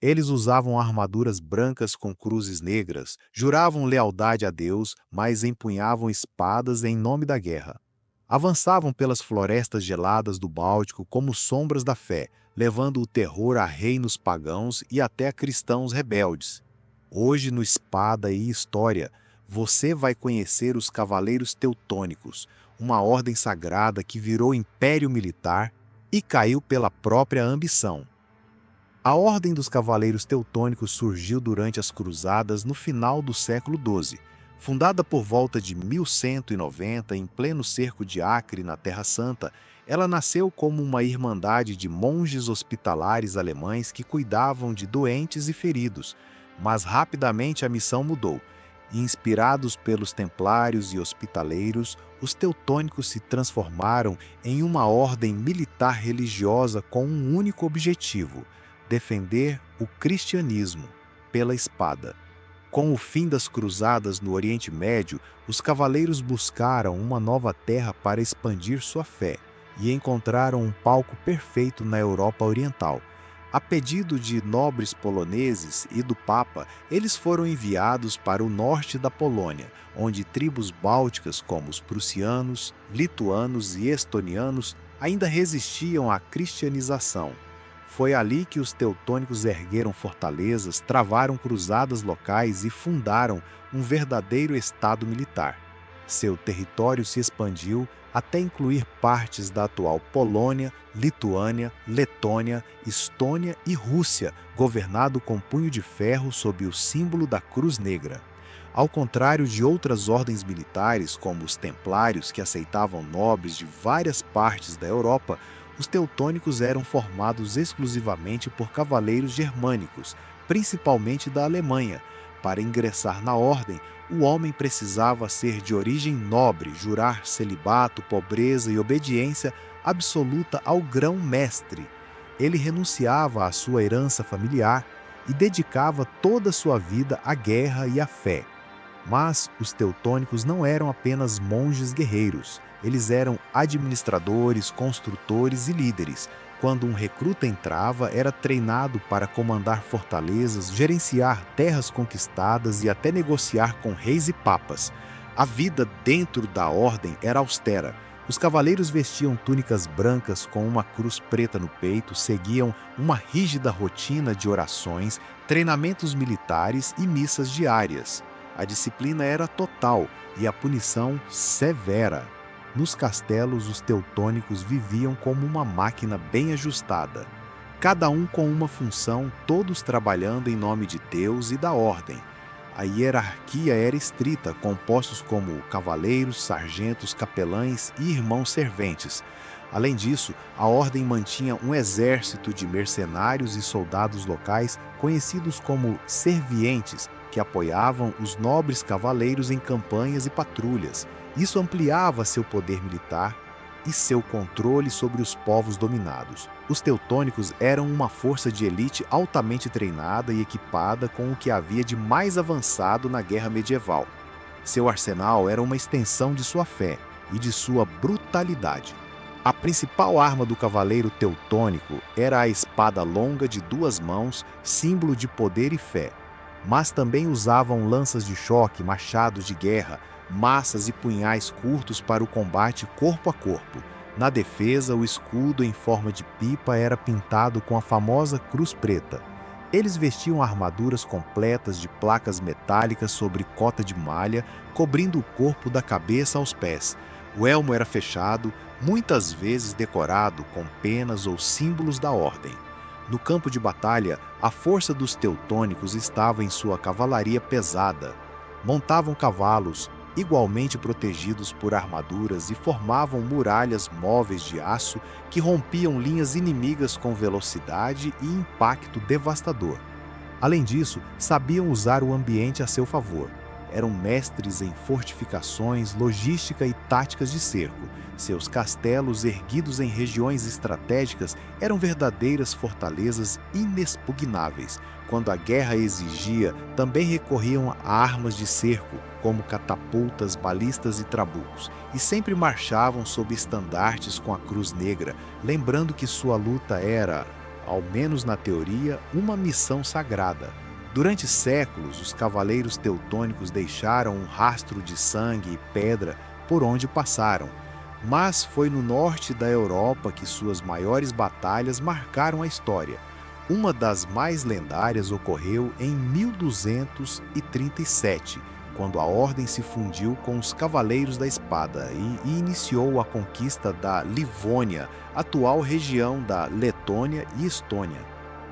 Eles usavam armaduras brancas com cruzes negras, juravam lealdade a Deus, mas empunhavam espadas em nome da guerra. Avançavam pelas florestas geladas do Báltico como sombras da fé, levando o terror a reinos pagãos e até a cristãos rebeldes. Hoje, no Espada e História, você vai conhecer os Cavaleiros Teutônicos, uma ordem sagrada que virou império militar e caiu pela própria ambição. A Ordem dos Cavaleiros Teutônicos surgiu durante as Cruzadas no final do século XII. Fundada por volta de 1190, em pleno cerco de Acre, na Terra Santa, ela nasceu como uma irmandade de monges hospitalares alemães que cuidavam de doentes e feridos, mas rapidamente a missão mudou. Inspirados pelos templários e hospitaleiros, os teutônicos se transformaram em uma ordem militar religiosa com um único objetivo: defender o cristianismo pela espada. Com o fim das cruzadas no Oriente Médio, os cavaleiros buscaram uma nova terra para expandir sua fé e encontraram um palco perfeito na Europa Oriental. A pedido de nobres poloneses e do Papa, eles foram enviados para o norte da Polônia, onde tribos bálticas como os prussianos, lituanos e estonianos ainda resistiam à cristianização. Foi ali que os teutônicos ergueram fortalezas, travaram cruzadas locais e fundaram um verdadeiro estado militar. Seu território se expandiu até incluir partes da atual Polônia, Lituânia, Letônia, Estônia e Rússia, governado com punho de ferro sob o símbolo da Cruz Negra. Ao contrário de outras ordens militares, como os templários, que aceitavam nobres de várias partes da Europa, os teutônicos eram formados exclusivamente por cavaleiros germânicos, principalmente da Alemanha. Para ingressar na ordem, o homem precisava ser de origem nobre, jurar celibato, pobreza e obediência absoluta ao grão-mestre. Ele renunciava à sua herança familiar e dedicava toda a sua vida à guerra e à fé. Mas os teutônicos não eram apenas monges guerreiros. Eles eram administradores, construtores e líderes. Quando um recruta entrava, era treinado para comandar fortalezas, gerenciar terras conquistadas e até negociar com reis e papas. A vida dentro da ordem era austera. Os cavaleiros vestiam túnicas brancas com uma cruz preta no peito, seguiam uma rígida rotina de orações, treinamentos militares e missas diárias. A disciplina era total e a punição severa. Nos castelos, os teutônicos viviam como uma máquina bem ajustada. Cada um com uma função, todos trabalhando em nome de Deus e da ordem. A hierarquia era estrita, com postos como cavaleiros, sargentos, capelães e irmãos serventes. Além disso, a ordem mantinha um exército de mercenários e soldados locais, conhecidos como servientes, que apoiavam os nobres cavaleiros em campanhas e patrulhas. Isso ampliava seu poder militar e seu controle sobre os povos dominados. Os teutônicos eram uma força de elite altamente treinada e equipada com o que havia de mais avançado na guerra medieval. Seu arsenal era uma extensão de sua fé e de sua brutalidade. A principal arma do cavaleiro teutônico era a espada longa de 2 mãos, símbolo de poder e fé. Mas também usavam lanças de choque, machados de guerra, maças e punhais curtos para o combate corpo a corpo. Na defesa, o escudo em forma de pipa era pintado com a famosa cruz preta. Eles vestiam armaduras completas de placas metálicas sobre cota de malha, cobrindo o corpo da cabeça aos pés. O elmo era fechado, muitas vezes decorado com penas ou símbolos da ordem. No campo de batalha, a força dos teutônicos estava em sua cavalaria pesada. Montavam cavalos, igualmente protegidos por armaduras, e formavam muralhas móveis de aço que rompiam linhas inimigas com velocidade e impacto devastador. Além disso, sabiam usar o ambiente a seu favor. Eram mestres em fortificações, logística e táticas de cerco. Seus castelos, erguidos em regiões estratégicas, eram verdadeiras fortalezas inexpugnáveis. Quando a guerra exigia, também recorriam a armas de cerco, como catapultas, balistas e trabucos, e sempre marchavam sob estandartes com a cruz negra, lembrando que sua luta era ao menos na teoria, uma missão sagrada. Durante séculos, os cavaleiros teutônicos deixaram um rastro de sangue e pedra por onde passaram, mas foi no norte da Europa que suas maiores batalhas marcaram a história. Uma das mais lendárias ocorreu em 1237, quando a Ordem se fundiu com os Cavaleiros da Espada e iniciou a conquista da Livônia, atual região da Letônia e Estônia.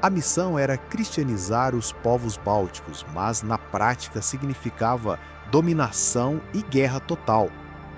A missão era cristianizar os povos bálticos, mas na prática significava dominação e guerra total.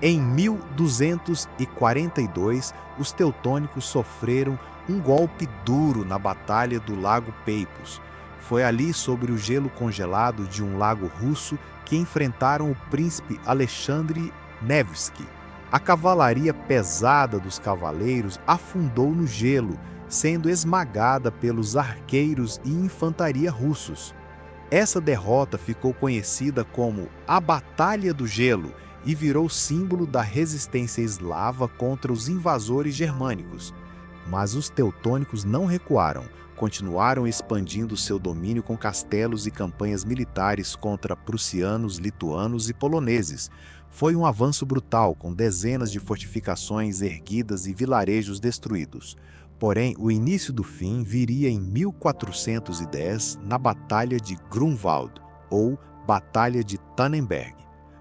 Em 1242, os teutônicos sofreram um golpe duro na Batalha do Lago Peipus. Foi ali, sobre o gelo congelado de um lago russo, que enfrentaram o príncipe Alexandre Nevsky. A cavalaria pesada dos cavaleiros afundou no gelo, sendo esmagada pelos arqueiros e infantaria russos. Essa derrota ficou conhecida como a Batalha do Gelo e virou símbolo da resistência eslava contra os invasores germânicos. Mas os teutônicos não recuaram, continuaram expandindo seu domínio com castelos e campanhas militares contra prussianos, lituanos e poloneses. Foi um avanço brutal, com dezenas de fortificações erguidas e vilarejos destruídos. Porém, o início do fim viria em 1410, na Batalha de Grunwald, ou Batalha de Tannenberg.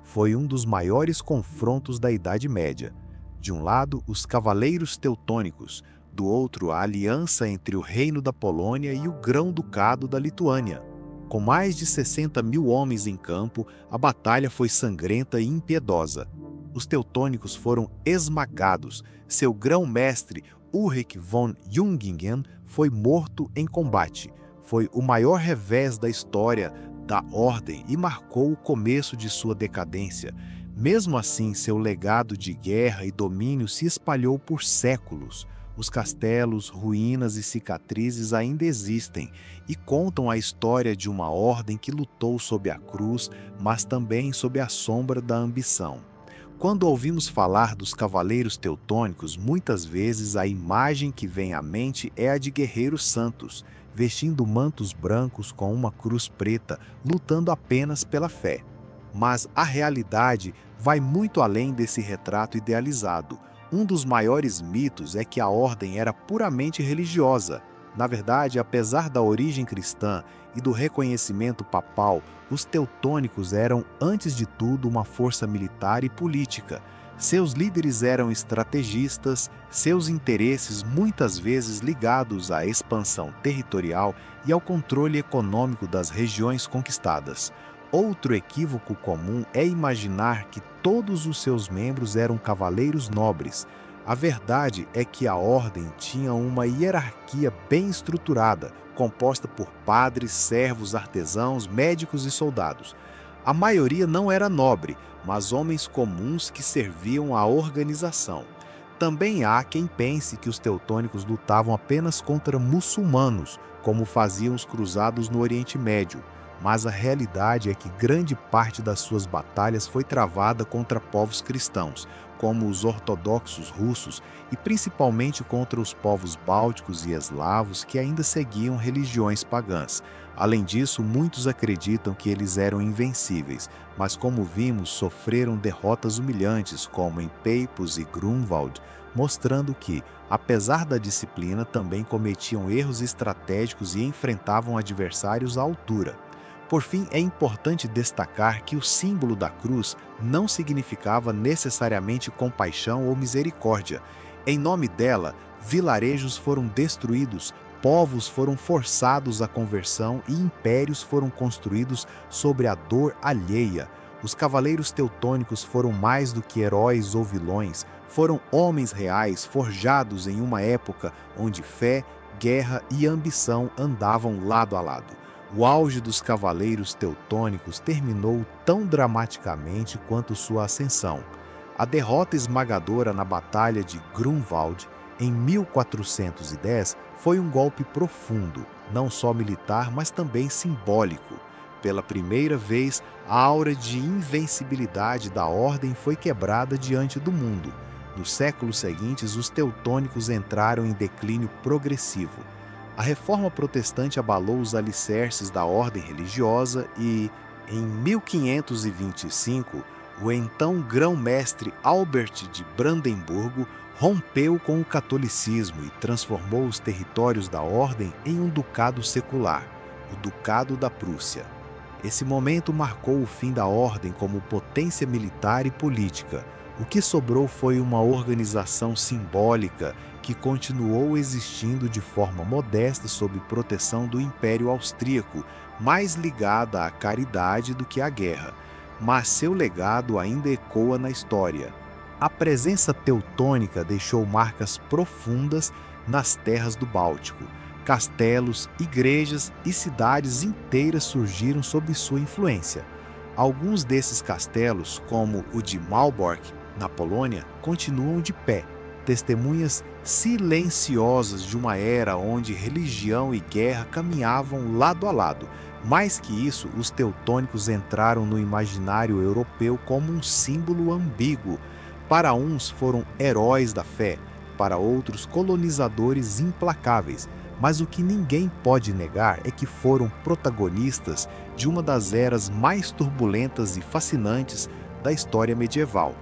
Foi um dos maiores confrontos da Idade Média. De um lado, os cavaleiros teutônicos, do outro, a aliança entre o Reino da Polônia e o Grão-Ducado da Lituânia. Com mais de 60.000 homens em campo, a batalha foi sangrenta e impiedosa. Os teutônicos foram esmagados. Seu grão-mestre, Ulrich von Jungingen, foi morto em combate. Foi o maior revés da história da Ordem e marcou o começo de sua decadência. Mesmo assim, seu legado de guerra e domínio se espalhou por séculos. Os castelos, ruínas e cicatrizes ainda existem e contam a história de uma ordem que lutou sob a cruz, mas também sob a sombra da ambição. Quando ouvimos falar dos cavaleiros teutônicos, muitas vezes a imagem que vem à mente é a de guerreiros santos, vestindo mantos brancos com uma cruz preta, lutando apenas pela fé. Mas a realidade vai muito além desse retrato idealizado. Um dos maiores mitos é que a ordem era puramente religiosa. Na verdade, apesar da origem cristã e do reconhecimento papal, os teutônicos eram, antes de tudo, uma força militar e política. Seus líderes eram estrategistas, seus interesses muitas vezes ligados à expansão territorial e ao controle econômico das regiões conquistadas. Outro equívoco comum é imaginar que todos os seus membros eram cavaleiros nobres. A verdade é que a ordem tinha uma hierarquia bem estruturada, composta por padres, servos, artesãos, médicos e soldados. A maioria não era nobre, mas homens comuns que serviam à organização. Também há quem pense que os teutônicos lutavam apenas contra muçulmanos, como faziam os cruzados no Oriente Médio. Mas a realidade é que grande parte das suas batalhas foi travada contra povos cristãos, como os ortodoxos russos, e principalmente contra os povos bálticos e eslavos que ainda seguiam religiões pagãs. Além disso, muitos acreditam que eles eram invencíveis, mas como vimos, sofreram derrotas humilhantes, como em Peipus e Grunwald, mostrando que, apesar da disciplina, também cometiam erros estratégicos e enfrentavam adversários à altura. Por fim, é importante destacar que o símbolo da cruz não significava necessariamente compaixão ou misericórdia. Em nome dela, vilarejos foram destruídos, povos foram forçados à conversão e impérios foram construídos sobre a dor alheia. Os cavaleiros teutônicos foram mais do que heróis ou vilões, foram homens reais forjados em uma época onde fé, guerra e ambição andavam lado a lado. O auge dos cavaleiros teutônicos terminou tão dramaticamente quanto sua ascensão. A derrota esmagadora na Batalha de Grunwald, em 1410, foi um golpe profundo, não só militar, mas também simbólico. Pela primeira vez, a aura de invencibilidade da ordem foi quebrada diante do mundo. Nos séculos seguintes, os teutônicos entraram em declínio progressivo. A reforma protestante abalou os alicerces da ordem religiosa e, em 1525, o então grão-mestre Albert de Brandemburgo rompeu com o catolicismo e transformou os territórios da ordem em um ducado secular, o Ducado da Prússia. Esse momento marcou o fim da ordem como potência militar e política. O que sobrou foi uma organização simbólica que continuou existindo de forma modesta sob proteção do Império Austríaco, mais ligada à caridade do que à guerra. Mas seu legado ainda ecoa na história. A presença teutônica deixou marcas profundas nas terras do Báltico. Castelos, igrejas e cidades inteiras surgiram sob sua influência. Alguns desses castelos, como o de Malbork, na Polônia, continuam de pé, testemunhas silenciosas de uma era onde religião e guerra caminhavam lado a lado. Mais que isso, os teutônicos entraram no imaginário europeu como um símbolo ambíguo. Para uns foram heróis da fé, para outros colonizadores implacáveis. Mas o que ninguém pode negar é que foram protagonistas de uma das eras mais turbulentas e fascinantes da história medieval.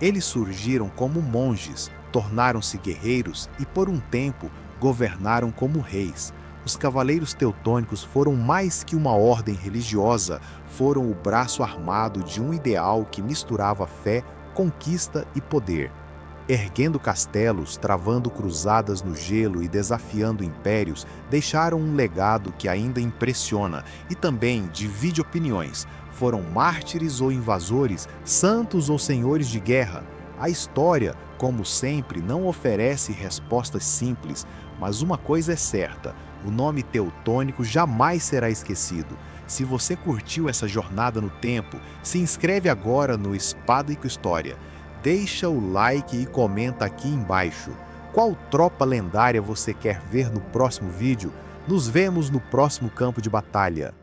Eles surgiram como monges, tornaram-se guerreiros e, por um tempo, governaram como reis. Os cavaleiros teutônicos foram mais que uma ordem religiosa, foram o braço armado de um ideal que misturava fé, conquista e poder. Erguendo castelos, travando cruzadas no gelo e desafiando impérios, deixaram um legado que ainda impressiona e também divide opiniões. Foram mártires ou invasores, santos ou senhores de guerra. A história, como sempre, não oferece respostas simples, mas uma coisa é certa: o nome teutônico jamais será esquecido. Se você curtiu essa jornada no tempo, se inscreve agora no Espada e História. Deixa o like e comenta aqui embaixo. Qual tropa lendária você quer ver no próximo vídeo? Nos vemos no próximo campo de batalha.